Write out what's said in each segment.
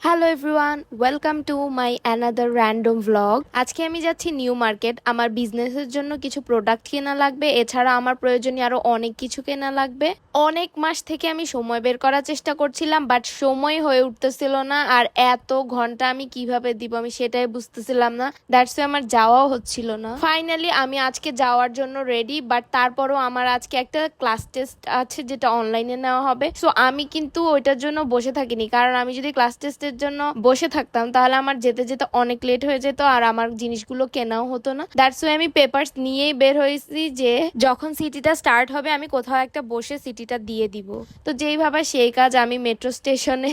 Hello everyone, welcome to my another random vlog. আজকে আমি যাচ্ছি নিউ মার্কেট। আমার বিজনেসের জন্য কিছু প্রোডাক্ট কেনা লাগবে, এছাড়া আমার প্রয়োজনীয় আরো অনেক কিছু কেনা লাগবে। অনেক মাস থেকে আমি সময় বের করার চেষ্টা করছিলাম, বাট সময় হয়ে উঠতেছিল না। আর এত ঘন্টা আমি কিভাবে দিব আমি সেটাই বুঝতেছিলাম না। দ্যাটস আমার যাওয়াও হচ্ছিল না। ফাইনালি আমি আজকে যাওয়ার জন্য রেডি, বাট তারপরও আমার আজকে একটা ক্লাস টেস্ট আছে যেটা অনলাইনে নেওয়া হবে। সো আমি কিন্তু ওইটার জন্য বসে থাকিনি, কারণ আমি যদি ক্লাস টেস্টের জন্য বসে থাকতাম তাহলে আমার যেতে যেতে অনেক লেট হয়ে যেত আর আমার জিনিসগুলো কেনাও হতো না। দ্যাটস ওয়াই আমি পেপারস নিয়েই বের হয়েছি যে যখন সিটিটা স্টার্ট হবে আমি কোথাও একটা বসে সিটিটা দিয়ে দিব। তো যেই ভাবা সেই কাজ, আমি মেট্রো স্টেশনে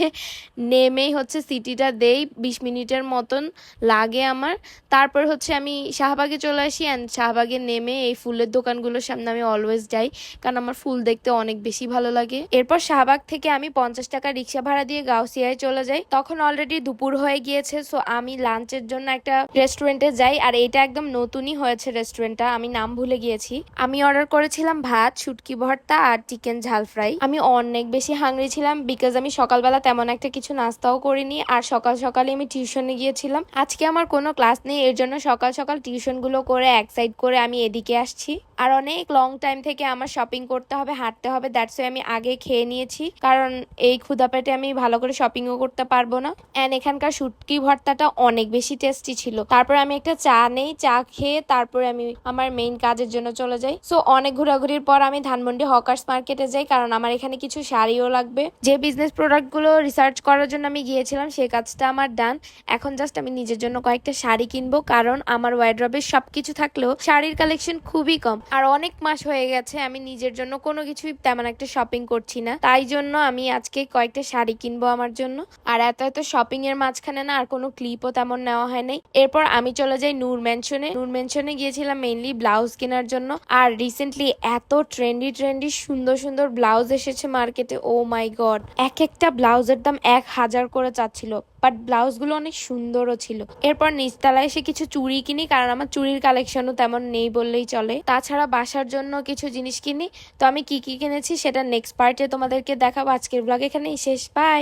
নেমেই হচ্ছে সিটিটা দেই। 20 মিনিটের মতন লাগে আমার। তারপর হচ্ছে আমি শাহবাগে চলে আসি, অ্যান্ড শাহবাগে নেমে এই ফুলের দোকানগুলোর সামনে আমি অলওয়েজ যাই, কারণ আমার ফুল দেখতে অনেক বেশি ভালো লাগে। এরপর শাহবাগ থেকে আমি 50 টাকা রিক্সা ভাড়া দিয়ে গাউসিয়ায় চলে যাই। তখন অলরেডি দুপুর হয়ে গিয়েছে। সো আমি লাঞ্চের জন্য একটা রেস্টুরেন্টে যাই, আর এটা একদম নতুনই হয়েছে রেস্টুরেন্টটা, আমি নাম ভুলে গিয়েছি। আমি অর্ডার করেছিলাম ভাত, শুটকি ভর্তা আর চিকেন ঝাল ফ্রাই। আমি অনেক বেশি হাংরি ছিলাম, বিকজ আমি সকালবেলা তেমন একটা কিছু নাস্তাও করিনি, আর সকাল সকালে আমি টিউশনে গিয়েছিলাম। আজকে আমার কোনো ক্লাস নেই, এর জন্য সকাল সকাল টিউশন গুলো করে এক সাইড করে আমি এদিকে আসছি। আর অনেক লং টাইম থেকে আমার শপিং করতে হবে, হাঁটতে হবে। দ্যাটস ওয়াই আমি আগে খেয়ে নিয়েছি, কারণ এই ক্ষুধা পেটে আমি ভালো করে শপিংও করতে পারবো না। এন্ড এখানকার শুটকি ভর্তাটা অনেক বেশি টেস্টি ছিল। তারপর আমি একটা চা নেই, চা খেয়ে তারপরে আমি আমার মেইন কাজের জন্য চলে যাই। সো অনেক ঘোরাঘুরির পর আমি ধানমন্ডি হকার্স মার্কেটে যাই, কারণ আমার এখানে কিছু শাড়িও লাগবে। যে বিজনেস প্রোডাক্ট গুলো রিসার্চ করার জন্য আমি গিয়েছিলাম সেই কাজটা আমার ডান। এখন জাস্ট আমি নিজের জন্য কয়েকটা শাড়ি কিনবো, কারণ আমার ওয়ার্ড্রবে সবকিছু থাকলেও শাড়ির কালেকশন খুবই কম। আর অনেক মাস হয়ে গেছে আমি নিজের জন্য কোনো কিছুই তেমন একটা শপিং করছি না, তাই জন্য আমি আজকে কয়েকটা শাড়ি কিনবো আমার জন্য। আর এত এত শপিং এর মাঝখানে না আর কোনো ক্লিপও তেমন নেওয়া হয় নাই। এরপর আমি চলে যাই নূর ম্যানশনে গিয়েছিলাম মেইনলি ব্লাউজ কেনার জন্য। আর রিসেন্টলি এত ট্রেন্ডি সুন্দর সুন্দর ব্লাউজ এসেছে মার্কেটে, ও মাই গড। এক একটা ব্লাউজের দাম 1000 করে চাচ্ছিল, বাট ব্লাউজগুলো অনেক সুন্দরও ছিল। এরপর নিচতলায় এসে কিছু চুড়ি কিনি, কারণ আমার চুড়ির কালেকশনও তেমন নেই বললেই চলে। তাছাড়া বাসার জন্য কিছু জিনিস কিনি। তো আমি কি কি কিনেছি সেটা নেক্সট পার্টে তোমাদেরকে দেখাবো। আজকের ব্লগ এখানেই শেষ, বাই।